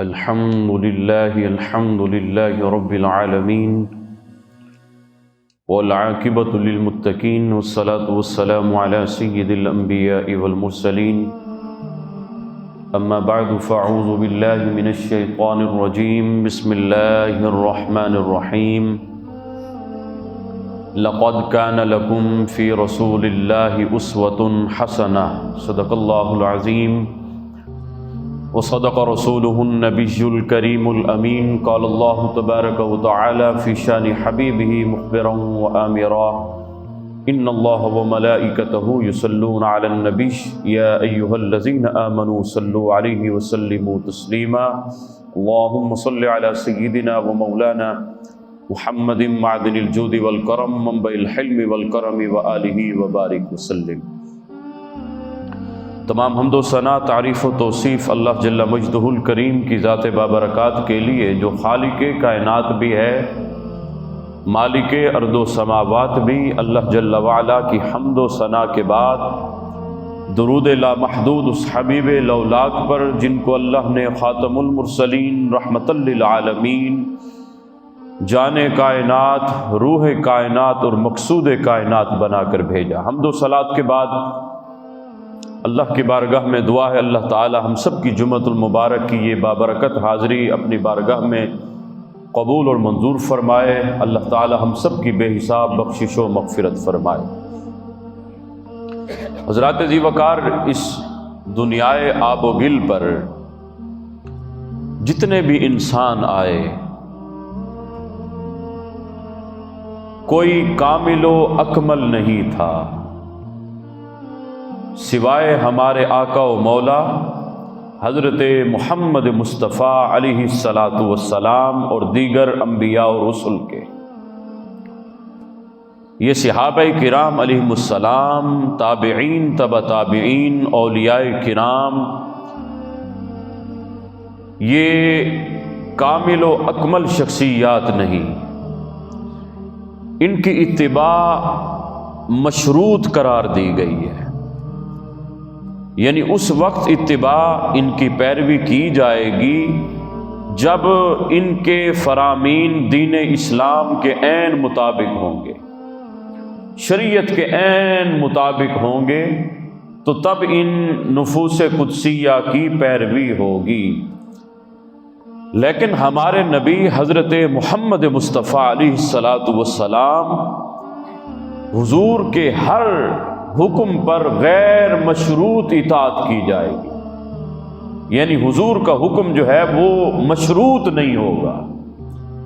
الحمد لله رب العالمين والعاقبة للمتقين والصلاة والسلام على سيد الأنبياء والمرسلين أما بعد فأعوذ بالله من الشيطان الرجيم بسم الله الرحمن الرحيم لقد كان لكم في رسول الله أسوة حسنة صدق الله العظيم وصدق رسوله النبي الكريم الأمين قال الله تبارك وتعالى في شان حبيبه مخبرا وآمرا إن الله وملائكته يصلون على النبي يا أيها الذين آمنوا صلوا عليه وسلموا تسليما اللهم صل على سيدنا ومولانا محمد معدن الجود والكرم منبع الحلم والكرم وآله وبارك وسلم۔ تمام حمد و ثنا، تعریف و توصیف اللہ جل مجدہ الکریم کی ذات بابرکات کے لیے جو خالق کائنات بھی ہے، مالک ارض و سماوات بھی۔ اللہ جل وعلا کی حمد و ثنا کے بعد درود لامحدود اس حبیب لولاک پر جن کو اللہ نے خاتم المرسلین رحمت للعالمین، جان کائنات، روح کائنات اور مقصود کائنات بنا کر بھیجا۔ حمد و صلات کے بعد اللہ کی بارگاہ میں دعا ہے اللہ تعالی ہم سب کی جمعۃ المبارک کی یہ بابرکت حاضری اپنی بارگاہ میں قبول اور منظور فرمائے۔ اللہ تعالی ہم سب کی بے حساب بخشش و مغفرت فرمائے۔ حضرات ذی وقار، اس دنیائے آب و گل پر جتنے بھی انسان آئے، کوئی کامل و اکمل نہیں تھا سوائے ہمارے آقا و مولا حضرت محمد مصطفیٰ علیہ الصلاۃ والسلام اور دیگر انبیاء و رسل کے۔ یہ صحابہ کرام علیہم السلام، تابعین، تبع تابعین، اولیاء کرام، یہ کامل و اکمل شخصیات نہیں، ان کی اتباع مشروط قرار دی گئی ہے، یعنی اس وقت اتباع ان کی پیروی کی جائے گی جب ان کے فرامین دین اسلام کے عین مطابق ہوں گے، شریعت کے عین مطابق ہوں گے، تو تب ان نفوس قدسیہ کی پیروی ہوگی۔ لیکن ہمارے نبی حضرت محمد مصطفیٰ علیہ الصلاۃ والسلام حضور کے ہر حکم پر غیر مشروط اطاعت کی جائے گی، یعنی حضور کا حکم جو ہے وہ مشروط نہیں ہوگا،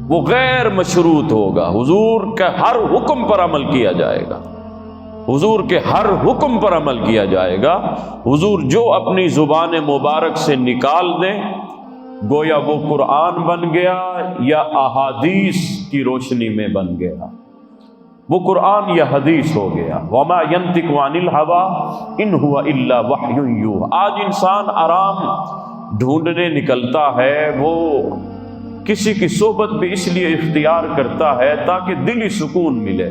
وہ غیر مشروط ہوگا۔ حضور کے ہر حکم پر عمل کیا جائے گا، حضور کے ہر حکم پر عمل کیا جائے گا۔ حضور جو اپنی زبان مبارک سے نکال دیں، گویا وہ قرآن بن گیا یا احادیث کی روشنی میں بن گیا، وہ قرآن یا حدیث ہو گیا۔ وما ينطق عن الهوى ان هو الا وحی یوحی۔ آج انسان آرام ڈھونڈنے نکلتا ہے، وہ کسی کی صحبت بھی اس لیے اختیار کرتا ہے تاکہ دلی سکون ملے،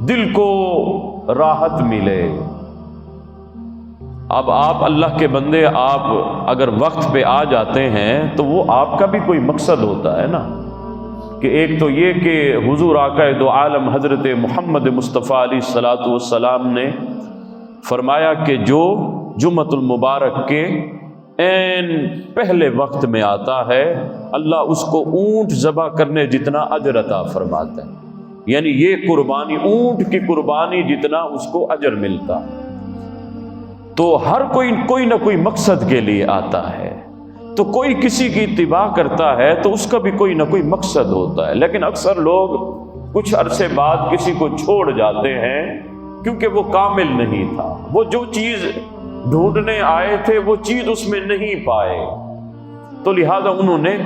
دل کو راحت ملے۔ اب آپ اللہ کے بندے، آپ اگر وقت پہ آ جاتے ہیں تو وہ آپ کا بھی کوئی مقصد ہوتا ہے نا، کہ ایک تو یہ کہ حضور آقا دو عالم حضرت محمد مصطفیٰ علیہ الصلاۃ والسلام نے فرمایا کہ جو جمعۃ المبارک کے عین پہلے وقت میں آتا ہے، اللہ اس کو اونٹ ذبح کرنے جتنا اجر عطا فرماتا ہے، یعنی یہ قربانی، اونٹ کی قربانی جتنا اس کو اجر ملتا۔ تو ہر کوئی نہ کوئی مقصد کے لیے آتا ہے، تو کوئی کسی کی اتباع کرتا ہے تو اس کا بھی کوئی نہ کوئی مقصد ہوتا ہے۔ لیکن اکثر لوگ کچھ عرصے بعد کسی کو چھوڑ جاتے ہیں کیونکہ وہ کامل نہیں تھا، وہ جو چیز ڈھونڈنے آئے تھے وہ چیز اس میں نہیں پائے، تو لہذا انہوں نے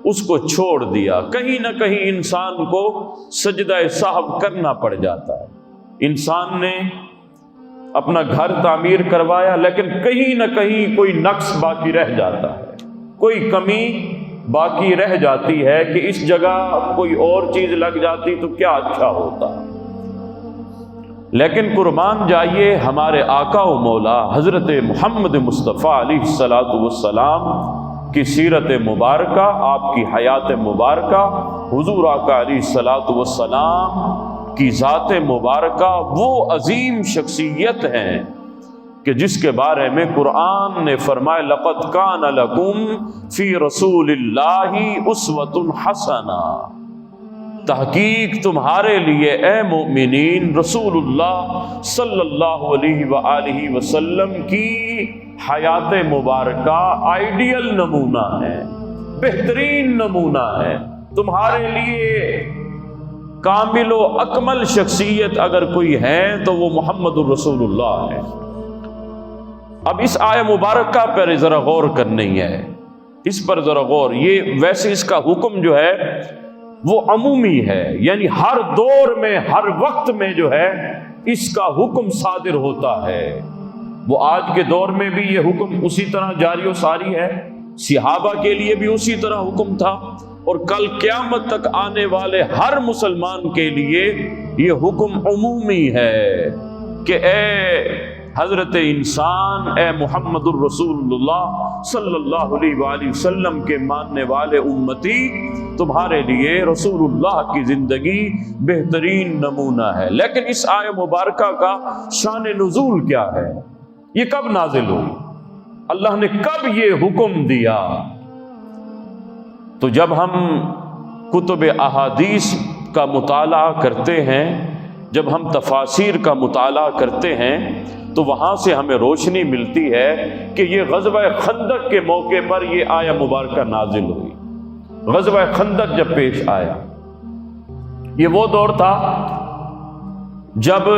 اس کو چھوڑ دیا۔ کہیں نہ کہیں انسان کو سجدہ سہو کرنا پڑ جاتا ہے۔ انسان نے اپنا گھر تعمیر کروایا، لیکن کہیں نہ کہیں کوئی نقص باقی رہ جاتا ہے، کوئی کمی باقی رہ جاتی ہے کہ اس جگہ کوئی اور چیز لگ جاتی تو کیا اچھا ہوتا۔ لیکن قربان جائیے ہمارے آقا و مولا حضرت محمد مصطفیٰ علیہ الصلاۃ والسلام کی سیرت مبارکہ، آپ کی حیات مبارکہ، حضور آقا علیہ الصلوۃ والسلام کی ذات مبارکہ وہ عظیم شخصیت ہیں کہ جس کے بارے میں قرآن نے فرمایا لقد کان لکم فی رسول اللہ اسوۃ حسنہ، تحقیق تمہارے لیے اے مومنین رسول اللہ صلی اللہ علیہ وآلہ وسلم کی حیات مبارکہ آئیڈیل نمونہ ہے، بہترین نمونہ ہے تمہارے لیے۔ کامل و اکمل شخصیت اگر کوئی ہے تو وہ محمد الرسول اللہ ہے۔ اب اس آیہ مبارکہ پر ذرا غور کرنی ہے، اس پر ذرا غور۔ یہ ویسے اس کا حکم جو ہے وہ عمومی ہے، یعنی ہر دور میں ہر وقت میں جو ہے اس کا حکم صادر ہوتا ہے۔ وہ آج کے دور میں بھی یہ حکم اسی طرح جاری و ساری ہے، صحابہ کے لیے بھی اسی طرح حکم تھا، اور کل قیامت تک آنے والے ہر مسلمان کے لیے یہ حکم عمومی ہے کہ اے حضرت انسان، اے محمد الرسول اللہ صلی اللہ علیہ وآلہ وسلم کے ماننے والے امتی، تمہارے لیے رسول اللہ کی زندگی بہترین نمونہ ہے۔ لیکن اس آیہ مبارکہ کا شان نزول کیا ہے؟ یہ کب نازل ہوئی؟ اللہ نے کب یہ حکم دیا؟ تو جب ہم کتب احادیث کا مطالعہ کرتے ہیں، جب ہم تفاسیر کا مطالعہ کرتے ہیں، تو وہاں سے ہمیں روشنی ملتی ہے کہ یہ غزوہ خندق کے موقع پر یہ آیہ مبارکہ نازل ہوئی۔ غزوہ خندق جب پیش آیا، یہ وہ دور تھا جب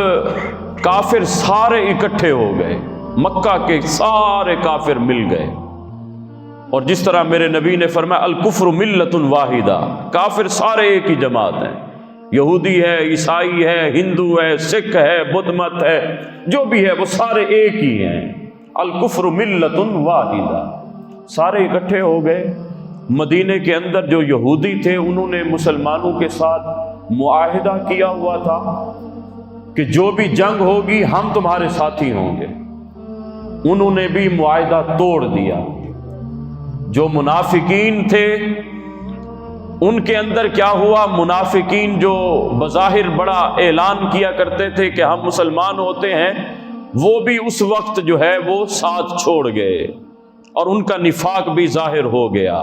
کافر سارے اکٹھے ہو گئے، مکہ کے سارے کافر مل گئے، اور جس طرح میرے نبی نے فرمایا الکفر ملت واحدہ، کافر سارے ایک ہی جماعت ہیں، یہودی ہے، عیسائی ہے، ہندو ہے، سکھ ہے، بدھ مت ہے، جو بھی ہے وہ سارے ایک ہی ہیں۔ الکفر ملت واحدہ، سارے اکٹھے ہو گئے۔ مدینے کے اندر جو یہودی تھے انہوں نے مسلمانوں کے ساتھ معاہدہ کیا ہوا تھا کہ جو بھی جنگ ہوگی ہم تمہارے ساتھی ہوں گے۔ انہوں نے بھی معاہدہ توڑ دیا۔ جو منافقین تھے ان کے اندر کیا ہوا؟ منافقین جو بظاہر بڑا اعلان کیا کرتے تھے کہ ہم مسلمان ہوتے ہیں، وہ بھی اس وقت جو ہے وہ ساتھ چھوڑ گئے، اور ان کا نفاق بھی ظاہر ہو گیا۔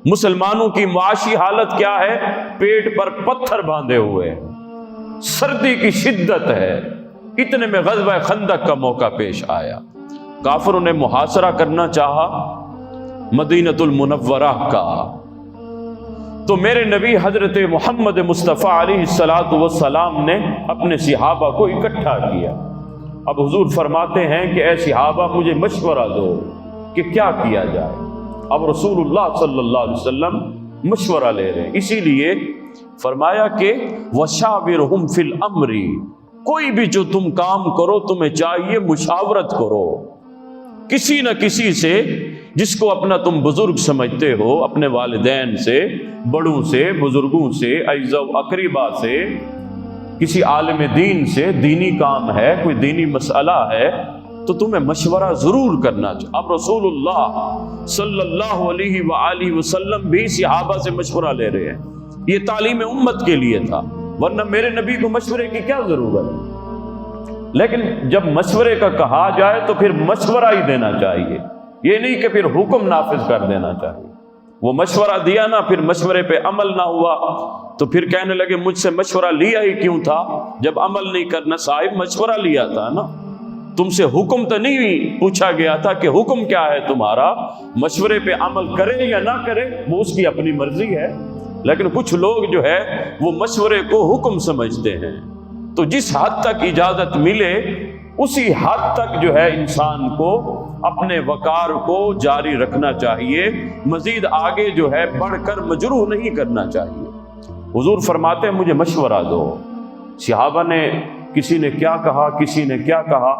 مسلمانوں کی معاشی حالت کیا ہے؟ پیٹ پر پتھر باندھے ہوئے، سردی کی شدت ہے۔ اتنے میں غزوہ خندق کا موقع پیش آیا، کافروں نے محاصرہ کرنا چاہا مدینۃ المنورہ کا۔ تو میرے نبی حضرت محمد مصطفیٰ علیہ الصلوۃ والسلام نے اپنے صحابہ کو اکٹھا کیا۔ اب حضور فرماتے ہیں کہ اے صحابہ مجھے مشورہ دو کہ کیا کیا جائے۔ اب رسول اللہ صلی اللہ علیہ وسلم مشورہ لے رہے ہیں، اسی لیے فرمایا کہ وشاورہم فی الامر، کوئی بھی جو تم کام کرو تمہیں چاہیے مشاورت کرو کسی نہ کسی سے، جس کو اپنا تم بزرگ سمجھتے ہو، اپنے والدین سے، بڑوں سے، بزرگوں سے، اعزا و اقربا سے، کسی عالم دین سے، دینی کام ہے، کوئی دینی مسئلہ ہے تو تمہیں مشورہ ضرور کرنا چاہیے۔ اب رسول اللہ صلی اللہ علیہ وآلہ وسلم بھی صحابہ سے مشورہ لے رہے ہیں، یہ تعلیم امت کے لیے تھا، ورنہ میرے نبی کو مشورے کی کیا ضرورت ہے؟ لیکن جب مشورے کا کہا جائے تو پھر مشورہ ہی دینا چاہیے، یہ نہیں کہ پھر حکم نافذ کر دینا چاہیے۔ وہ مشورہ دیا نا، پھر مشورے پہ عمل نہ ہوا تو پھر کہنے لگے مجھ سے مشورہ لیا ہی کیوں تھا جب عمل نہیں کرنا؟ صاحب مشورہ لیا تھا نا، تم سے حکم تو نہیں پوچھا گیا تھا کہ حکم کیا ہے تمہارا، مشورے پہ عمل کرے یا نہ کرے وہ اس کی اپنی مرضی ہے۔ لیکن کچھ لوگ جو ہے وہ مشورے کو حکم سمجھتے ہیں، تو جس حد تک اجازت ملے اسی حد تک جو ہے انسان کو اپنے وقار کو جاری رکھنا چاہیے، مزید آگے جو ہے بڑھ کر مجروح نہیں کرنا چاہیے۔ حضور فرماتے ہیں مجھے مشورہ دو۔ صحابہ نے کسی نے کیا کہا، کسی نے کیا کہا،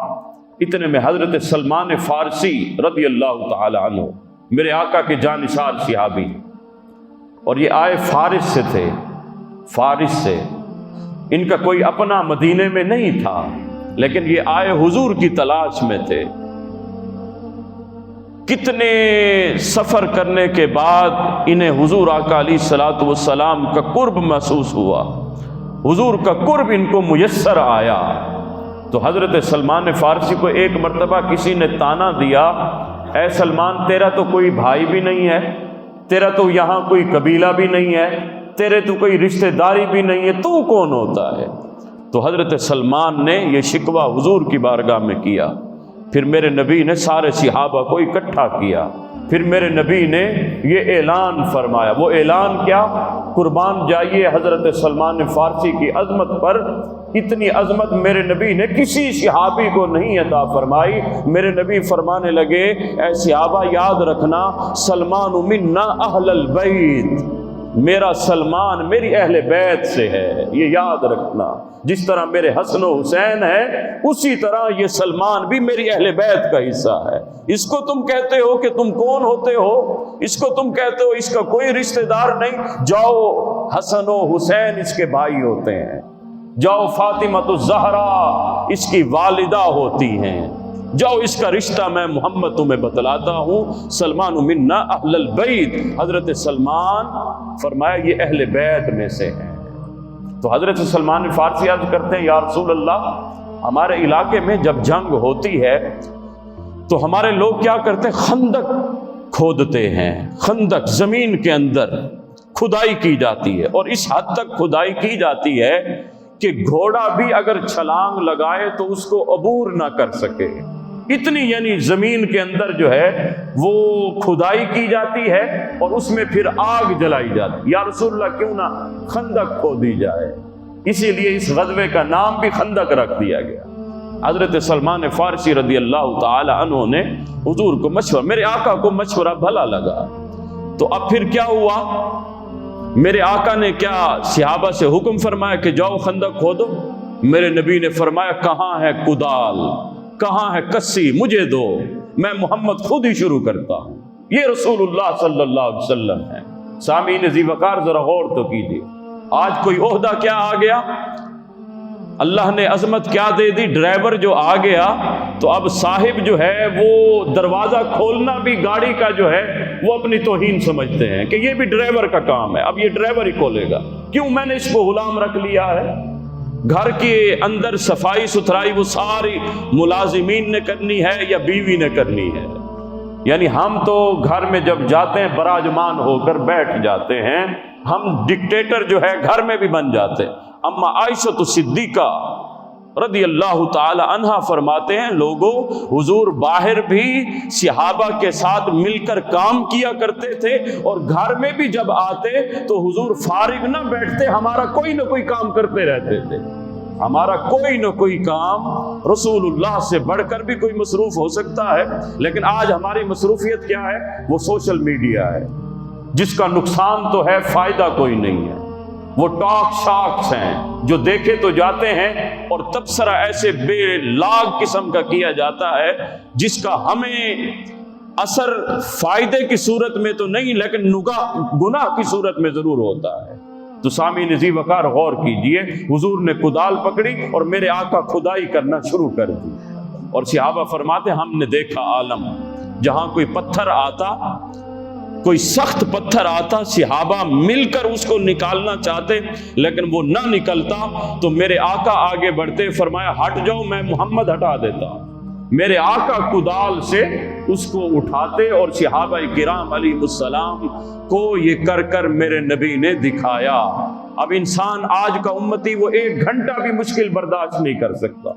اتنے میں حضرت سلمان فارسی رضی اللہ تعالی عنہ، میرے آقا کے جانثار صحابی، اور یہ آئے فارس سے تھے، فارس سے، ان کا کوئی اپنا مدینے میں نہیں تھا، لیکن یہ آئے حضور کی تلاش میں تھے۔ کتنے سفر کرنے کے بعد انہیں حضور آقا علیہ السلام کا قرب محسوس ہوا، حضور کا قرب ان کو میسر آیا۔ تو حضرت سلمان فارسی کو ایک مرتبہ کسی نے تانا دیا، اے سلمان تیرا تو کوئی بھائی بھی نہیں ہے، تیرا تو یہاں کوئی قبیلہ بھی نہیں ہے، تیرے تو کوئی رشتہ داری بھی نہیں ہے، تو کون ہوتا ہے؟ تو حضرت سلمان نے یہ شکوہ حضور کی بارگاہ میں کیا۔ پھر میرے نبی نے سارے صحابہ کو اکٹھا کیا، پھر میرے نبی نے یہ اعلان فرمایا۔ وہ اعلان کیا؟ قربان جائیے حضرت سلمان فارسی کی عظمت پر، اتنی عظمت میرے نبی نے کسی صحابی کو نہیں عطا فرمائی۔ میرے نبی فرمانے لگے، اے صحابہ یاد رکھنا، سلمان منا اہل البیت، میرا سلمان میری اہل بیت سے ہے، یہ یاد رکھنا۔ جس طرح میرے حسن و حسین ہے، اسی طرح یہ سلمان بھی میری اہل بیت کا حصہ ہے۔ اس کو تم کہتے ہو کہ تم کون ہوتے ہو، اس کو تم کہتے ہو اس کا کوئی رشتہ دار نہیں، جاؤ حسن و حسین اس کے بھائی ہوتے ہیں، جاؤ فاطمہ الزہرا اس کی والدہ ہوتی ہیں، جاؤ اس کا رشتہ میں محمد تمہیں بتلاتا ہوں۔ سلمان منا اہل البیت، حضرت سلمان فرمایا یہ اہل بیت میں سے ہیں۔ تو حضرت سلمان فارسی عرض کرتے ہیں، یا رسول اللہ، ہمارے علاقے میں جب جنگ ہوتی ہے تو ہمارے لوگ کیا کرتے ہیں؟ خندق کھودتے ہیں، خندق زمین کے اندر کھدائی کی جاتی ہے، اور اس حد تک کھدائی کی جاتی ہے کہ گھوڑا بھی اگر چھلانگ لگائے تو اس کو عبور نہ کر سکے، اتنی یعنی زمین کے اندر جو ہے وہ کھدائی کی جاتی ہے اور اس میں پھر آگ جلائی جاتی۔ یا رسول اللہ کیوں نہ خندق کھودی جائے، اسی لیے اس غزوے کا نام بھی خندق رکھ دیا گیا۔ حضرت سلمان فارسی رضی اللہ تعالی عنہ نے حضور کو مشورہ، میرے آقا کو مشورہ بھلا لگا۔ تو اب پھر کیا ہوا؟ میرے آقا نے کیا صحابہ سے حکم فرمایا کہ جاؤ خندق کھودو؟ میرے نبی نے فرمایا کہاں ہے کدال، کہاں ہے کسی، مجھے دو، میں محمد خود ہی شروع کرتا ہوں۔ یہ رسول اللہ صلی اللہ علیہ وسلم ہے۔ سامعین ذی وقار ذرا غور تو کیجیے، آج کوئی عہدہ کیا آ گیا، اللہ نے عظمت کیا دے دی، ڈرائیور جو آ گیا تو اب صاحب جو ہے وہ دروازہ کھولنا بھی گاڑی کا جو ہے وہ اپنی توہین سمجھتے ہیں کہ یہ بھی ڈرائیور کا کام ہے، اب یہ ڈرائیور ہی کھولے گا، کیوں میں نے اس کو غلام رکھ لیا ہے۔ گھر کے اندر صفائی ستھرائی وہ ساری ملازمین نے کرنی ہے یا بیوی نے کرنی ہے؟ یعنی ہم تو گھر میں جب جاتے ہیں براجمان ہو کر بیٹھ جاتے ہیں، ہم ڈکٹیٹر جو ہے گھر میں بھی بن جاتے ہیں۔ اما عائشہ صدیقہ رضی اللہ تعالی عنہا فرماتے ہیں، لوگوں حضور باہر بھی صحابہ کے ساتھ مل کر کام کیا کرتے تھے، اور گھر میں بھی جب آتے تو حضور فارغ نہ بیٹھتے، ہمارا کوئی نہ کوئی کام کرتے رہتے تھے، ہمارا کوئی نہ کوئی کام۔ رسول اللہ سے بڑھ کر بھی کوئی مصروف ہو سکتا ہے، لیکن آج ہماری مصروفیت کیا ہے؟ وہ سوشل میڈیا ہے، جس کا نقصان تو ہے، فائدہ کوئی نہیں ہے۔ وہ ٹاک شاکس ہیں جو دیکھے تو جاتے ہیں، اور تبصرہ ایسے بے لاگ قسم کا کیا جاتا ہے جس کا ہمیں اثر فائدے کی صورت میں تو نہیں لیکن گناہ کی صورت میں ضرور ہوتا ہے۔ تو سامعین ذی وقار غور کیجئے، حضور نے کدال پکڑی اور میرے آقا کھدائی کرنا شروع کر دی، اور صحابہ فرماتے ہم نے دیکھا عالم، جہاں کوئی پتھر آتا، کوئی سخت پتھر آتا، صحابہ مل کر اس کو نکالنا چاہتے لیکن وہ نہ نکلتا، تو میرے آقا آگے بڑھتے، فرمایا ہٹ جاؤ، میں محمد ہٹا دیتا۔ میرے آقا کدال سے اس کو اٹھاتے، اور صحابہ کرام علیہ السلام کو یہ کر کر میرے نبی نے دکھایا۔ اب انسان آج کا امتی وہ 1 گھنٹہ بھی مشکل برداشت نہیں کر سکتا،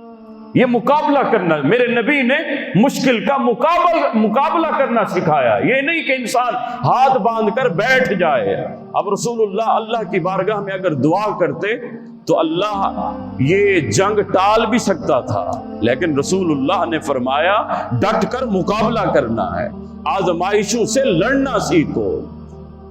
یہ مقابلہ کرنا، میرے نبی نے مشکل کا مقابلہ کرنا سکھایا، یہ نہیں کہ انسان ہاتھ باندھ کر بیٹھ جائے۔ اب رسول اللہ کی بارگاہ میں اگر دعا کرتے تو اللہ یہ جنگ ٹال بھی سکتا تھا، لیکن رسول اللہ نے فرمایا ڈٹ کر مقابلہ کرنا ہے، آزمائشوں سے لڑنا سیکھو،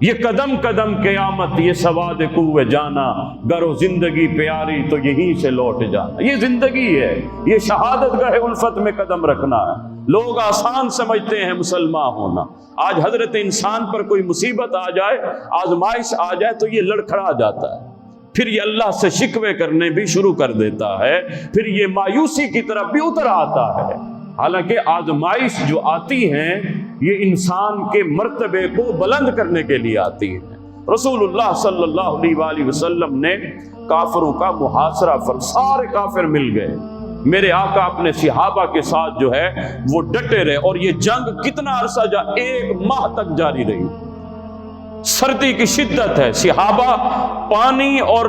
یہ قدم قدم قیامت، یہ سواد کوہ جانا، گرو زندگی پیاری تو یہیں سے لوٹ جانا۔ یہ زندگی ہے، یہ شہادت گاہ الفت میں قدم رکھنا ہے۔ لوگ آسان سمجھتے ہیں مسلمان ہونا، آج حضرت انسان پر کوئی مصیبت آ جائے، آزمائش آ جائے تو یہ لڑکھڑا جاتا ہے، پھر یہ اللہ سے شکوے کرنے بھی شروع کر دیتا ہے، پھر یہ مایوسی کی طرف بھی اتر آتا ہے۔ حالانکہ آزمائش جو آتی ہیں یہ انسان کے مرتبے کو بلند کرنے کے لیے آتی ہیں۔ رسول اللہ صلی اللہ علیہ وآلہ وسلم نے کافروں کا محاصرہ سارے کافر مل گئے، میرے آقا اپنے صحابہ کے ساتھ جو ہے وہ ڈٹے رہے، اور یہ جنگ کتنا عرصہ 1 ماہ تک جاری رہی۔ سردی کی شدت ہے، صحابہ پانی اور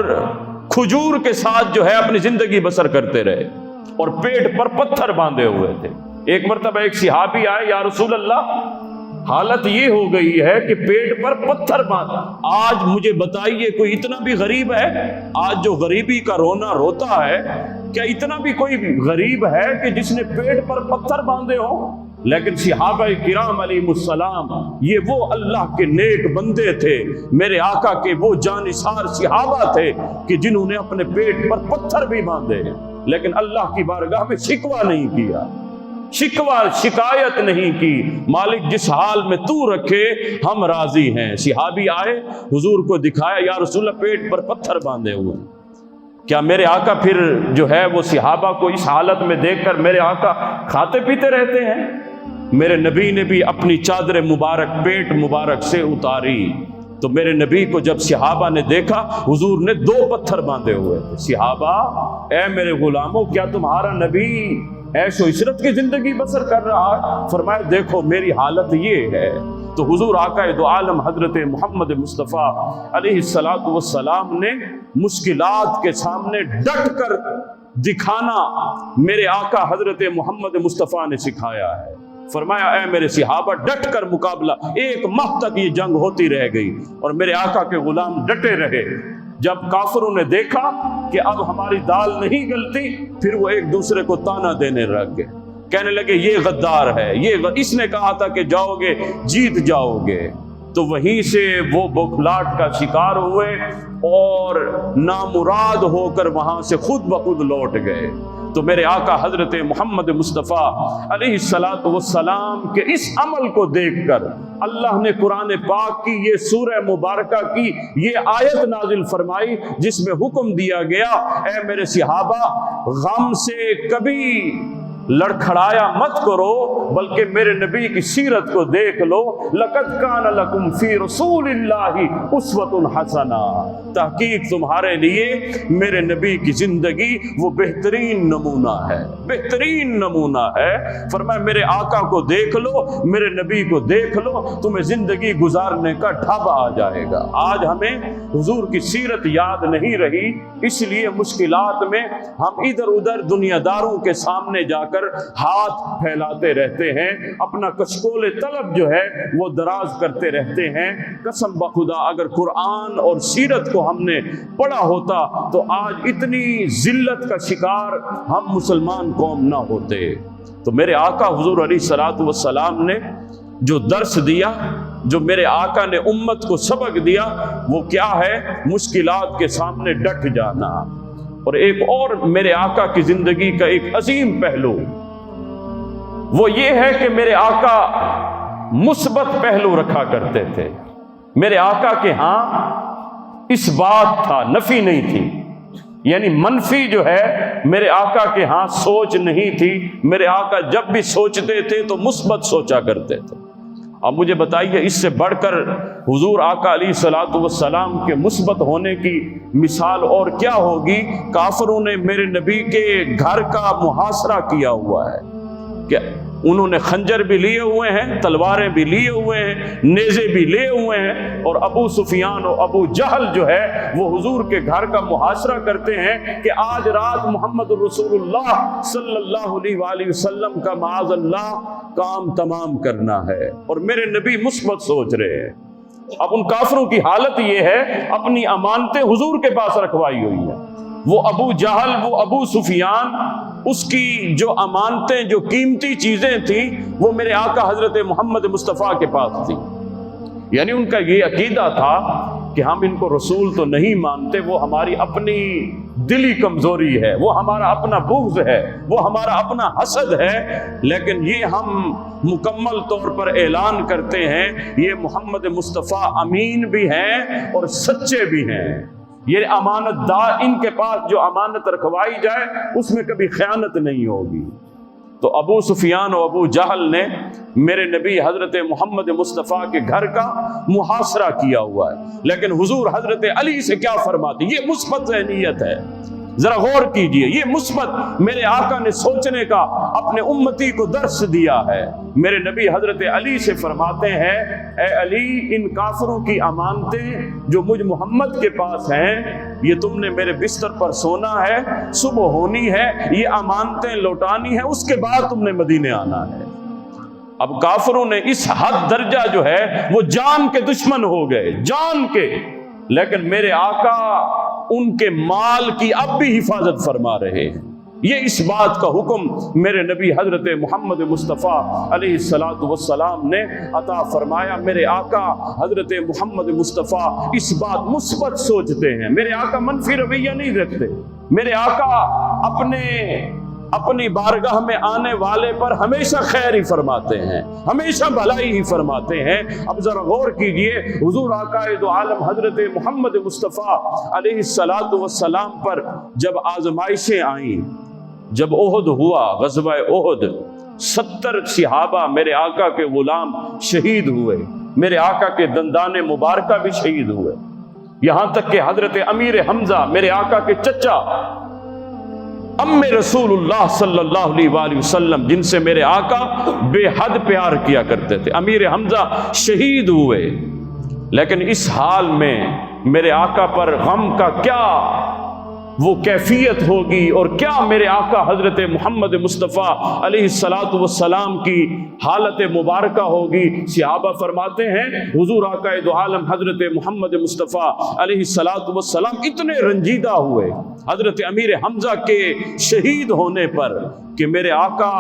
کھجور کے ساتھ جو ہے اپنی زندگی بسر کرتے رہے، اور پیٹ پر پتھر باندھے ہوئے تھے۔ ایک مرتبہ ایک صحابی آئے، یا رسول اللہ حالت یہ ہو گئی ہے کہ پیٹ پر پتھر باندھ، آج مجھے بتائیے کوئی اتنا بھی غریب ہے؟ آج جو غریبی کا رونا روتا ہے، کیا اتنا بھی کوئی غریب ہے کہ جس نے پیٹ پر پتھر باندھے ہوں؟ لیکن صحابہ کرام علیہ السلام یہ وہ اللہ کے نیک بندے تھے، میرے آقا کے وہ جانثار صحابہ تھے کہ جنہوں نے اپنے پیٹ پر پتھر بھی باندھے، لیکن اللہ کی بارگاہ میں شکوہ نہیں کیا، شکایت نہیں کی۔ مالک جس حال میں تو رکھے ہم راضی ہیں۔ صحابی آئے، حضور کو دکھایا، یا رسول اللہ پیٹ پر پتھر باندھے ہوئے ہیں۔ کیا میرے آقا پھر جو ہے وہ صحابہ کو اس حالت میں دیکھ کر میرے آقا کھاتے پیتے رہتے ہیں؟ میرے نبی نے بھی اپنی چادر مبارک پیٹ مبارک سے اتاری، تو میرے نبی کو جب صحابہ نے دیکھا، حضور نے 2 پتھر باندھے ہوئے تھے۔ صحابہ، اے میرے غلاموں، کیا تمہارا نبی عیش و عشرت کی زندگی بسر کر رہا ہے؟ فرمایا دیکھو میری حالت یہ ہے۔ تو حضور آقا دو عالم حضرت محمد مصطفیٰ علیہ السلام نے مشکلات کے سامنے ڈٹ کر دکھانا میرے آقا حضرت محمد مصطفیٰ نے سکھایا ہے۔ فرمایا اے میرے صحابہ، ڈٹ کر مقابلہ، 1 ماہ تک یہ جنگ ہوتی رہ گئی اور میرے آقا کے غلام ڈٹے رہے۔ جب کافروں نے دیکھا کہ اب ہماری دال نہیں گلتی، پھر وہ ایک دوسرے کو تانا دینے لگ گئے، کہنے لگے یہ غدار ہے، اس نے کہا تھا کہ جاؤ گے جیت جاؤ گے۔ تو وہیں سے وہ بوکھلاٹ کا شکار ہوئے اور نامراد ہو کر وہاں سے خود بخود لوٹ گئے۔ تو میرے آقا حضرت محمد مصطفیٰ علیہ السلام کے اس عمل کو دیکھ کر اللہ نے قرآن پاک کی یہ سورہ مبارکہ کی یہ آیت نازل فرمائی، جس میں حکم دیا گیا اے میرے صحابہ، غم سے کبھی لڑکھڑایا مت کرو، بلکہ میرے نبی کی سیرت کو دیکھ لو۔ لقد کان لکم فی رسول اللہ اسوۃ حسنہ، تحقیق تمہارے لیے میرے نبی کی زندگی وہ بہترین نمونہ ہے، بہترین نمونہ ہے۔ فرمایا میرے آقا کو دیکھ لو، میرے نبی کو دیکھ لو، تمہیں زندگی گزارنے کا ڈھابہ آ جائے گا۔ آج ہمیں حضور کی سیرت یاد نہیں رہی، اس لیے مشکلات میں ہم ادھر ادھر دنیا داروں کے سامنے جا کر ہاتھ پھیلاتے رہتے ہیں، اپنا کشکول طلب جو ہے وہ دراز کرتے رہتے ہیں۔ قسم بخدا اگر قرآن اور سیرت کو ہم نے پڑھا ہوتا تو آج اتنی ذلت کا شکار ہم مسلمان قوم نہ ہوتے۔ تو میرے آقا حضور علیہ الصلوۃ والسلام نے جو درس دیا، جو میرے آقا نے امت کو سبق دیا، وہ کیا ہے؟ مشکلات کے سامنے ڈٹ جانا۔ اور ایک اور میرے آقا کی زندگی کا ایک عظیم پہلو وہ یہ ہے کہ میرے آقا مثبت پہلو رکھا کرتے تھے۔ میرے آقا کے ہاں اس بات تھا، نفی نہیں تھی، یعنی منفی جو ہے میرے آقا کے ہاں سوچ نہیں تھی۔ میرے آقا جب بھی سوچتے تھے تو مثبت سوچا کرتے تھے۔ اب مجھے بتائیے اس سے بڑھ کر حضور آقا علیہ الصلوۃ والسلام کے مثبت ہونے کی مثال اور کیا ہوگی؟ کافروں نے میرے نبی کے گھر کا محاصرہ کیا ہوا ہے کہ انہوں نے خنجر بھی لیے ہوئے ہیں، تلواریں بھی لیے ہوئے ہیں، نیزے بھی لیے ہوئے ہیں، اور ابو سفیان اور ابو جہل جو ہے وہ حضور کے گھر کا محاصرہ کرتے ہیں کہ آج رات محمد رسول اللہ صلی اللہ علیہ وآلہ وسلم کا معاذ اللہ کام تمام کرنا ہے، اور میرے نبی مثبت سوچ رہے ہیں۔ اب ان کافروں کی حالت یہ ہے، اپنی امانتیں حضور کے پاس رکھوائی ہوئی ہیں، وہ ابو جہل، وہ ابو سفیان، اس کی جو امانتیں، جو قیمتی چیزیں تھیں، وہ میرے آقا حضرت محمد مصطفیٰ کے پاس تھی۔ یعنی ان کا یہ عقیدہ تھا کہ ہم ان کو رسول تو نہیں مانتے، وہ ہماری اپنی دلی کمزوری ہے، وہ ہمارا اپنا بغض ہے، وہ ہمارا اپنا حسد ہے، لیکن یہ ہم مکمل طور پر اعلان کرتے ہیں یہ محمد مصطفیٰ امین بھی ہیں اور سچے بھی ہیں۔ یہ امانت دار، ان کے پاس جو امانت رکھوائی جائے اس میں کبھی خیانت نہیں ہوگی۔ تو ابو سفیان اور ابو جہل نے میرے نبی حضرت محمد مصطفیٰ کے گھر کا محاصرہ کیا ہوا ہے، لیکن حضور حضرت علی سے کیا فرماتے؟ یہ مثبت ذہنیت ہے، ذرا غور کیجئے، یہ مثبت میرے آقا نے سوچنے کا اپنے امتی کو درس دیا ہے۔ میرے نبی حضرت علی سے فرماتے ہیں، اے علی، ان کافروں کی امانتیں جو مجھ محمد کے پاس ہیں، یہ تم نے میرے بستر پر سونا ہے، صبح ہونی ہے، یہ امانتیں لوٹانی ہے، اس کے بعد تم نے مدینے آنا ہے۔ اب کافروں نے اس حد درجہ جو ہے وہ جان کے دشمن ہو گئے، جان کے، لیکن میرے آقا ان کے مال کی اب بھی حفاظت فرما رہے ہیں۔ یہ اس بات کا حکم میرے نبی حضرت محمد مصطفیٰ علیہ السلام نے عطا فرمایا۔ میرے آقا حضرت محمد مصطفیٰ اس بات مثبت سوچتے ہیں، میرے آقا منفی رویہ نہیں رکھتے۔ میرے آقا اپنی بارگاہ میں آنے والے پر ہمیشہ خیر ہی فرماتے ہیں، ہمیشہ بھلائی ہی فرماتے ہیں۔ اب ذرا غور کیجئے، حضور آقا دو عالم حضرت محمد مصطفیٰ علیہ السلام پر جب آزمائشیں آئیں، جب احد ہوا، غزوہ احد، 70 صحابہ میرے آقا کے غلام شہید ہوئے، میرے آقا کے دندان مبارکہ بھی شہید ہوئے، یہاں تک کہ حضرت امیر حمزہ میرے آقا کے چچا ام رسول اللہ صلی اللہ علیہ وآلہ وسلم، جن سے میرے آقا بے حد پیار کیا کرتے تھے، امیر حمزہ شہید ہوئے۔ لیکن اس حال میں میرے آقا پر غم کا کیا وہ کیفیت ہوگی، اور کیا میرے آقا حضرت محمد مصطفیٰ علیہ السلام کی حالت مبارکہ ہوگی۔ صحابہ فرماتے ہیں حضور آقا دو عالم حضرت محمد مصطفیٰ علیہ السلام اتنے رنجیدہ ہوئے حضرت امیر حمزہ کے شہید ہونے پر کہ میرے آقا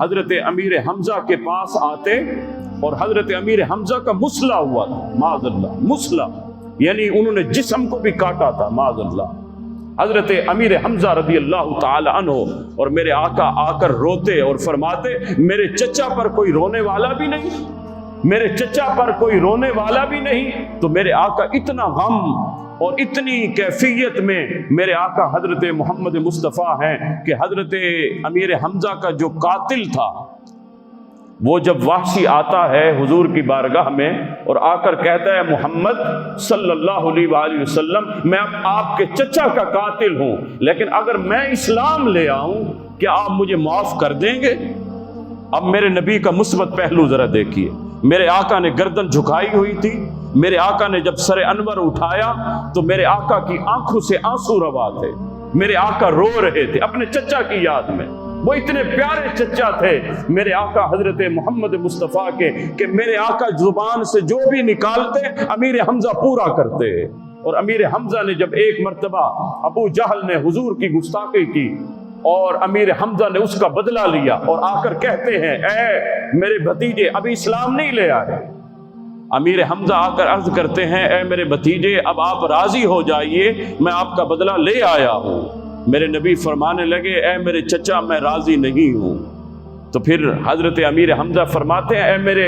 حضرت امیر حمزہ کے پاس آتے، اور حضرت امیر حمزہ کا مسلح ہوا تھا، معاذ اللہ، مسلح یعنی انہوں نے جسم کو بھی کاٹا تھا، معاذ اللہ۔ حضرت امیر حمزہ رضی اللہ تعالی عنہ اور میرے آقا آ کر روتے اور فرماتے، میرے چچا پر کوئی رونے والا بھی نہیں، میرے چچا پر کوئی رونے والا بھی نہیں۔ تو میرے آقا اتنا غم اور اتنی کیفیت میں میرے آقا حضرت محمد مصطفیٰ ہیں کہ حضرت امیر حمزہ کا جو قاتل تھا، وہ جب وحشی آتا ہے حضور کی بارگاہ میں اور آ کر کہتا ہے، محمد صلی اللہ علیہ وآلہ وسلم، میں اب آپ کے چچا کا قاتل ہوں، لیکن اگر میں اسلام لے آؤں کیا آپ مجھے معاف کر دیں گے؟ اب میرے نبی کا مثبت پہلو ذرا دیکھیے۔ میرے آقا نے گردن جھکائی ہوئی تھی، میرے آقا نے جب سر انور اٹھایا تو میرے آقا کی آنکھوں سے آنسو روا تھے، میرے آقا رو رہے تھے اپنے چچا کی یاد میں۔ وہ اتنے پیارے چچا تھے میرے آقا حضرت محمد مصطفیٰ کے کہ میرے آقا زبان سے جو بھی نکالتے امیر حمزہ پورا کرتے۔ اور امیر حمزہ نے جب ایک مرتبہ ابو جہل نے حضور کی گستاخی کی اور امیر حمزہ نے اس کا بدلہ لیا اور آ کر کہتے ہیں، اے میرے بھتیجے ابھی اسلام نہیں لے آئے۔ امیر حمزہ آ کر عرض کرتے ہیں، اے میرے بھتیجے اب آپ راضی ہو جائیے، میں آپ کا بدلہ لے آیا ہوں۔ میرے نبی فرمانے لگے، اے میرے چچا میں راضی نہیں ہوں۔ تو پھر حضرت امیر حمزہ فرماتے ہیں، اے میرے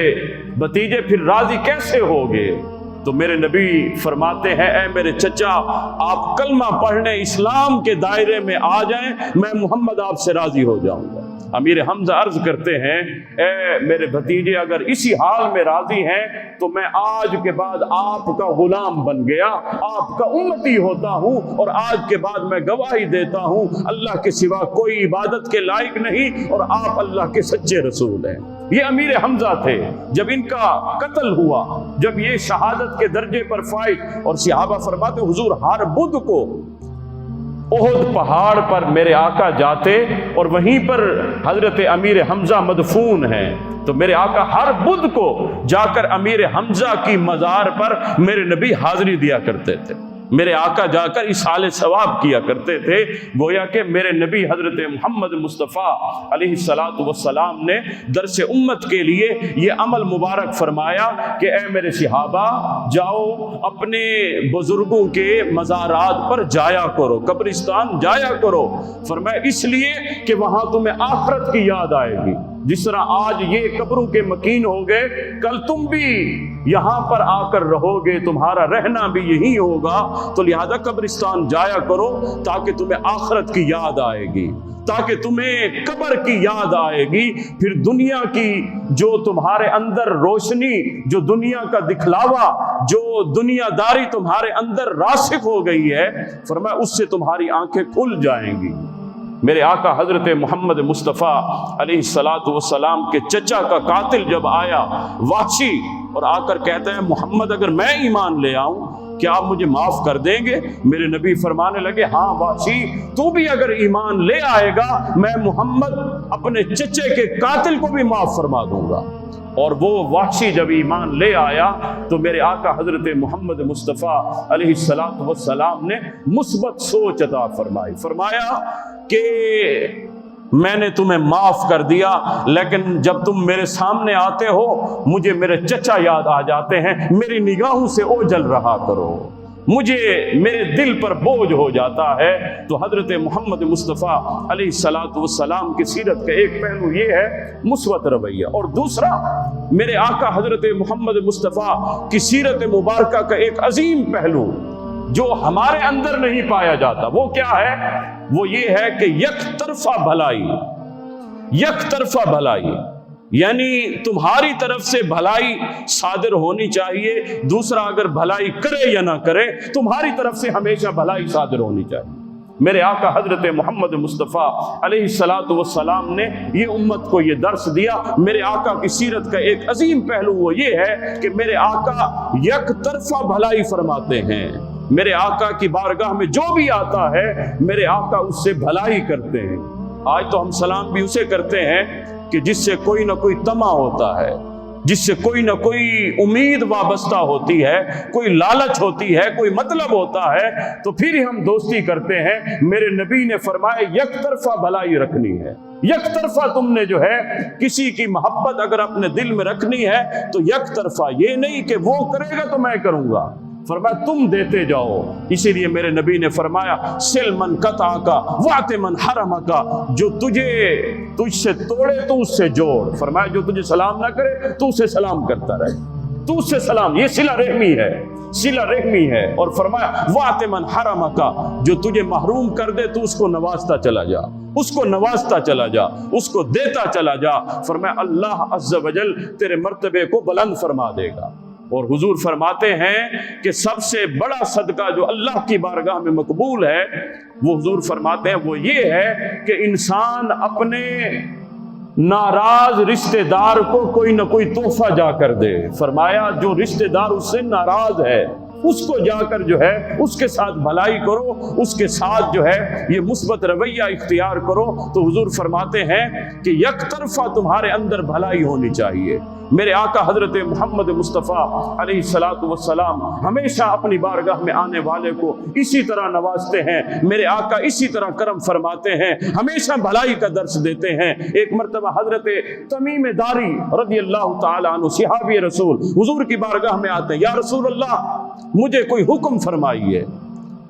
بھتیجے پھر راضی کیسے ہوگے؟ تو میرے نبی فرماتے ہیں، اے میرے چچا آپ کلمہ پڑھنے اسلام کے دائرے میں آ جائیں، میں محمد آپ سے راضی ہو جاؤں گا۔ امیر حمزہ عرض کرتے ہیں، اے میرے بھتیجے اگر اسی حال میں راضی ہیں تو میں آج کے بعد آپ کا غلام بن گیا، آپ کا امتی ہوتا ہوں، اور آج کے بعد میں گواہی دیتا ہوں اللہ کے سوا کوئی عبادت کے لائق نہیں، اور آپ اللہ کے سچے رسول ہیں۔ یہ امیر حمزہ تھے۔ جب ان کا قتل ہوا، جب یہ شہادت کے درجے پر فائز، اور صحابہ فرماتے حضور ہر بدھ کو احد پہاڑ پر میرے آقا جاتے اور وہیں پر حضرت امیر حمزہ مدفون ہیں، تو میرے آقا ہر بدھ کو جا کر امیر حمزہ کی مزار پر میرے نبی حاضری دیا کرتے تھے، میرے آقا جا کر اصحال ثواب کیا کرتے تھے۔ گویا کہ میرے نبی حضرت محمد مصطفیٰ علیہ السلام نے درس امت کے لیے یہ عمل مبارک فرمایا کہ اے میرے صحابہ جاؤ اپنے بزرگوں کے مزارات پر جایا کرو، قبرستان جایا کرو۔ فرمایا اس لیے کہ وہاں تمہیں آخرت کی یاد آئے گی، جس طرح آج یہ قبروں کے مکین ہو گئے، کل تم بھی یہاں پر آ کر رہو گے، تمہارا رہنا بھی یہی ہوگا، تو لہذا قبرستان جایا کرو تاکہ تمہیں آخرت کی یاد آئے گی، تاکہ تمہیں قبر کی یاد آئے گی، پھر دنیا کی جو تمہارے اندر روشنی، جو دنیا کا دکھلاوا، جو دنیا داری تمہارے اندر راسخ ہو گئی ہے، فرمایا اس سے تمہاری آنکھیں کھل جائیں گی۔ میرے آقا حضرت محمد مصطفیٰ علیہ الصلاۃ والسلام کے چچا کا قاتل جب آیا وحشی، اور آ کر کہتا ہے محمد اگر میں ایمان لے آؤں کیا آپ مجھے معاف کر دیں گے؟ میرے نبی فرمانے لگے ہاں وحشی، تو بھی اگر ایمان لے آئے گا میں محمد اپنے چچے کے قاتل کو بھی معاف فرما دوں گا۔ اور وہ وحشی جب ایمان لے آیا تو میرے آقا حضرت محمد مصطفیٰ علیہ الصلاۃ والسلام نے مثبت سوچ عطا فرمائی، فرمایا کہ میں نے تمہیں معاف کر دیا، لیکن جب تم میرے سامنے آتے ہو مجھے میرے چچا یاد آ جاتے ہیں، میری نگاہوں سے اوجھل رہا کرو، مجھے میرے دل پر بوجھ ہو جاتا ہے۔ تو حضرت محمد مصطفیٰ علیہ الصلاۃ والسلام کی سیرت کا ایک پہلو یہ ہے مثبت رویہ، اور دوسرا میرے آقا حضرت محمد مصطفیٰ کی سیرت مبارکہ کا ایک عظیم پہلو جو ہمارے اندر نہیں پایا جاتا، وہ کیا ہے؟ وہ یہ ہے کہ یک طرفہ بھلائی، یک طرفہ بھلائی، یعنی تمہاری طرف سے بھلائی صادر ہونی چاہیے، دوسرا اگر بھلائی کرے یا نہ کرے تمہاری طرف سے ہمیشہ بھلائی صادر ہونی چاہیے۔ میرے آقا حضرت محمد مصطفیٰ علیہ الصلاۃ والسلام نے یہ امت کو یہ درس دیا۔ میرے آقا کی سیرت کا ایک عظیم پہلو وہ یہ ہے کہ میرے آقا یک طرفہ بھلائی فرماتے ہیں، میرے آقا کی بارگاہ میں جو بھی آتا ہے میرے آقا اس سے بھلائی کرتے ہیں۔ آج تو ہم سلام بھی اسے کرتے ہیں کہ جس سے کوئی نہ کوئی طمع ہوتا ہے، جس سے کوئی نہ کوئی امید وابستہ ہوتی ہے، کوئی لالچ ہوتی ہے، کوئی مطلب ہوتا ہے، تو پھر ہی ہم دوستی کرتے ہیں۔ میرے نبی نے فرمایا یک طرفہ بھلائی رکھنی ہے، یک طرفہ تم نے جو ہے کسی کی محبت اگر اپنے دل میں رکھنی ہے تو یک طرفہ، یہ نہیں کہ وہ کرے گا تو میں کروں گا، فرمایا تم دیتے جاؤ۔ اسی لیے میرے نبی نے فرمایا سل من قطع کا وعط من حرم کا، جو تجھ سے توڑے تو اس سے جوڑ، فرمایا جو تجھے سلام نہ کرے تو اسے سلام کرتا رہے، تو اس سے سلام، یہ صلہ رحمی ہے، صلہ رحمی ہے۔ اور فرمایا وعط من حرم کا، جو تجھے محروم کر دے تو اس کو نوازتا چلا جا، اس کو نوازتا چلا جا، اس کو دیتا چلا جا، فرمایا اللہ عز و جل تیرے مرتبے کو بلند فرما دے گا۔ اور حضور فرماتے ہیں کہ سب سے بڑا صدقہ جو اللہ کی بارگاہ میں مقبول ہے، وہ حضور فرماتے ہیں وہ یہ ہے کہ انسان اپنے ناراض رشتہ دار کو کوئی نہ کوئی تحفہ جا کر دے۔ فرمایا جو رشتہ دار اس سے ناراض ہے اس کو جا کر جو ہے اس کے ساتھ بھلائی کرو، اس کے ساتھ جو ہے یہ مثبت رویہ اختیار کرو۔ تو حضور فرماتے ہیں کہ یک طرفہ تمہارے اندر بھلائی ہونی چاہیے۔ میرے آقا حضرت محمد مصطفیٰ علیہ الصلاۃ والسلام ہمیشہ اپنی بارگاہ میں آنے والے کو اسی طرح نوازتے ہیں، میرے آقا اسی طرح کرم فرماتے ہیں، ہمیشہ بھلائی کا درس دیتے ہیں۔ ایک مرتبہ حضرت تمیم داری رضی اللہ تعالیٰ عنہ صحابی رسول حضور کی بارگاہ میں آتے ہیں، یا رسول اللہ مجھے کوئی حکم فرمائیے۔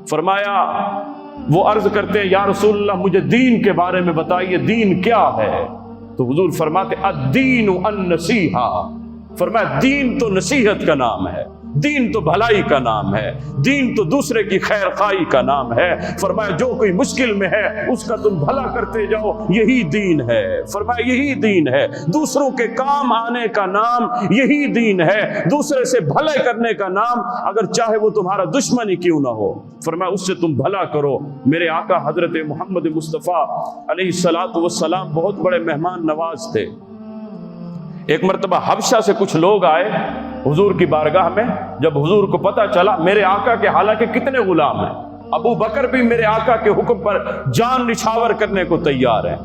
فرمایا، وہ عرض کرتے ہیں یا رسول اللہ مجھے دین کے بارے میں بتائیے، دین کیا ہے؟ تو حضور فرماتے الدین النصیحہ، فرمایا دین تو نصیحت کا نام ہے، دین تو بھلائی کا نام ہے، دین تو دوسرے کی خیر خواہی کا نام ہے۔ فرمایا جو کوئی مشکل میں ہے اس کا تم بھلا کرتے جاؤ، یہی دین ہے۔ فرمایا یہی دین ہے، دوسروں کے کام آنے کا نام یہی دین ہے، دوسرے سے بھلے کرنے کا نام اگر چاہے وہ تمہارا دشمن ہی کیوں نہ ہو، فرمایا اس سے تم بھلا کرو۔ میرے آقا حضرت محمد مصطفیٰ علیہ الصلاۃ والسلام بہت بڑے مہمان نواز تھے۔ ایک مرتبہ حبشہ سے کچھ لوگ آئے حضور کی بارگاہ میں، جب حضور کو پتہ چلا میرے آقا کے حالانکہ کتنے غلام ہیں، ابو بکر بھی میرے آقا کے حکم پر جان نچھاور کرنے کو تیار ہے،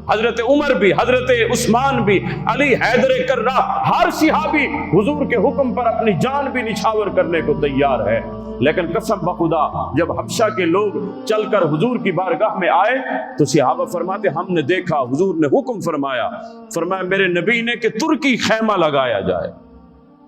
حضرت عمر بھی، حضرت عثمان بھی، علی حیدر کرہ، ہر صحابی حضور کے حکم پر اپنی جان بھی نچھاور کرنے کو تیار ہے، لیکن قسم بخدا جب حبشہ کے لوگ چل کر حضور کی بارگاہ میں آئے تو صحابہ فرماتے ہم نے دیکھا حضور نے حکم فرمایا میرے نبی نے کہ ترکی خیمہ لگایا جائے،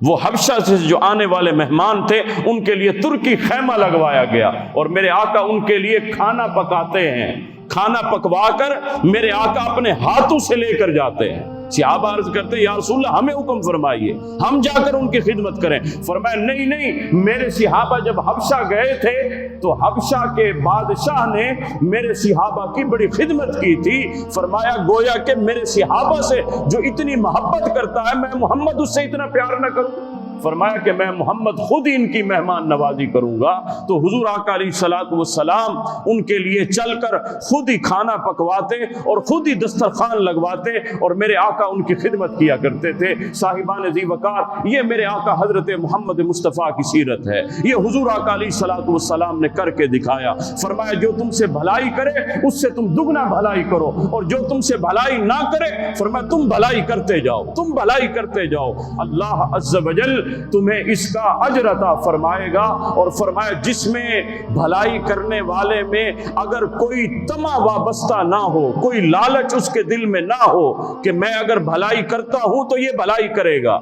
وہ حبشہ سے جو آنے والے مہمان تھے ان کے لیے ترکی خیمہ لگوایا گیا، اور میرے آقا ان کے لیے کھانا پکاتے ہیں، کھانا پکوا کر میرے آقا اپنے ہاتھوں سے لے کر جاتے ہیں، صحابہ عرض کرتے یا رسول اللہ ہمیں حکم فرمائیے، ہم جا کر ان کی خدمت کریں۔ فرمایا نہیں نہیں، میرے صحابہ جب حبشہ گئے تھے تو حبشہ کے بادشاہ نے میرے صحابہ کی بڑی خدمت کی تھی۔ فرمایا گویا کہ میرے صحابہ سے جو اتنی محبت کرتا ہے، میں محمد اس سے اتنا پیار نہ کروں؟ فرمایا کہ میں محمد خود ہی ان کی مہمان نوازی کروں گا۔ تو حضور آقا علیہ الصلوۃ والسلام ان کے لیے چل کر خود ہی کھانا پکواتے اور خود ہی دسترخوان لگواتے اور میرے آقا ان کی خدمت کیا کرتے تھے۔ صاحبان ذی وقار، یہ میرے آقا حضرت محمد مصطفیٰ کی سیرت ہے، یہ حضور آقا علیہ الصلوۃ والسلام نے کر کے دکھایا۔ فرمایا جو تم سے بھلائی کرے اس سے تم دگنا بھلائی کرو، اور جو تم سے بھلائی نہ کرے فرمایا تم بھلائی کرتے جاؤ، تم بھلائی کرتے جاؤ، اللہ عز و جل تمہیں اس کا اجر عطا فرمائے گا۔ اور فرمایا جس میں بھلائی کرنے والے میں اگر کوئی طمع وابستہ نہ ہو، کوئی لالچ اس کے دل میں نہ ہو کہ میں اگر بھلائی کرتا ہوں تو یہ بھلائی کرے گا،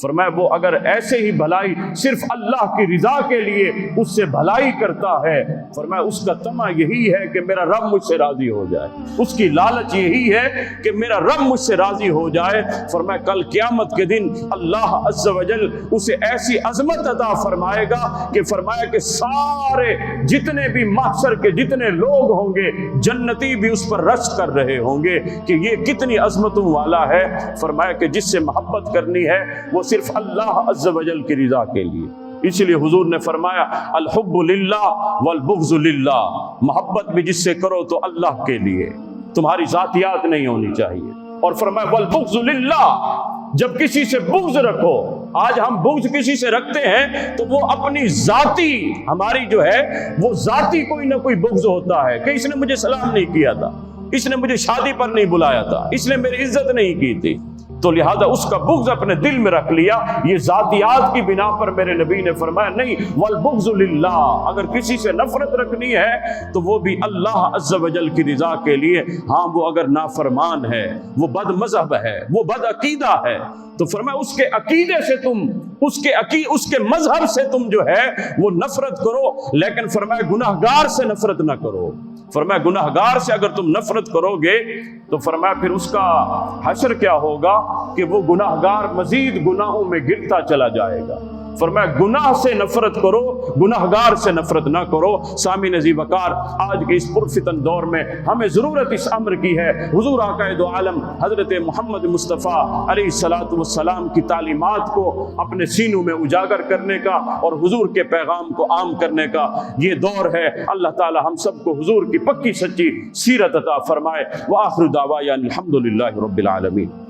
فرمایا وہ اگر ایسے ہی بھلائی صرف اللہ کی رضا کے لیے اس سے بھلائی کرتا ہے، فرمایا اس کا طمع یہی ہے کہ میرا رب مجھ سے راضی ہو جائے، اس کی لالچ یہی ہے کہ میرا رب مجھ سے راضی ہو جائے۔ فرمایا کل قیامت کے دن اللہ عز و جل اسے ایسی عظمت عطا فرمائے گا کہ فرمایا کہ سارے جتنے بھی محشر کے جتنے لوگ ہوں گے جنتی بھی اس پر رشک کر رہے ہوں گے کہ یہ کتنی عظمتوں والا ہے۔ فرمایا کہ جس سے محبت کرنی ہے وہ صرف اللہ عز و جل کی رضا کے لیے۔ اس لیے حضور نے فرمایا الحب للہ والبغض للہ، محبت بھی جس سے کرو تو اللہ کے لیے، تمہاری ذاتیات نہیں ہونی چاہیے۔ اور فرمایا والبغض للہ، جب کسی سے بغض رکھو، آج ہم بغض کسی سے رکھتے ہیں تو وہ اپنی ذاتی، ہماری جو ہے وہ ذاتی کوئی نہ کوئی بغض ہوتا ہے کہ اس نے مجھے سلام نہیں کیا تھا، اس نے مجھے شادی پر نہیں بلایا تھا، اس نے میری عزت نہیں کی تھی، تو لہذا اس کا بغض اپنے دل میں رکھ لیا۔ یہ ذاتیات کی بنا پر میرے نبی نے فرمایا نہیں، والبغض للہ، اگر کسی سے نفرت رکھنی ہے تو وہ بھی اللہ عز و جل کی رضا کے لیے۔ ہاں وہ اگر نافرمان ہے، وہ بد مذہب ہے، وہ بد عقیدہ ہے، تو فرمایا اس کے عقیدے سے تم، اس کے مذہب سے تم جو ہے وہ نفرت کرو، لیکن فرمایا گناہگار سے نفرت نہ کرو۔ فرمایا گناہگار سے اگر تم نفرت کرو گے تو فرمایا پھر اس کا حشر کیا ہوگا کہ وہ گناہگار مزید گناہوں میں گرتا چلا جائے گا۔ فرمایا گناہ سے نفرت کرو، گناہگار سے نفرت نہ کرو۔ سامعین ذی وقار، آج کے اس پرفتن دور میں ہمیں ضرورت اس امر کی ہے، حضور آقا دو عالم حضرت محمد مصطفیٰ علیہ الصلوۃ والسلام کی تعلیمات کو اپنے سینوں میں اجاگر کرنے کا اور حضور کے پیغام کو عام کرنے کا یہ دور ہے۔ اللہ تعالی ہم سب کو حضور کی پکی سچی سیرت عطا فرمائے۔ وآخر دعوانا الحمد للہ رب العالمین۔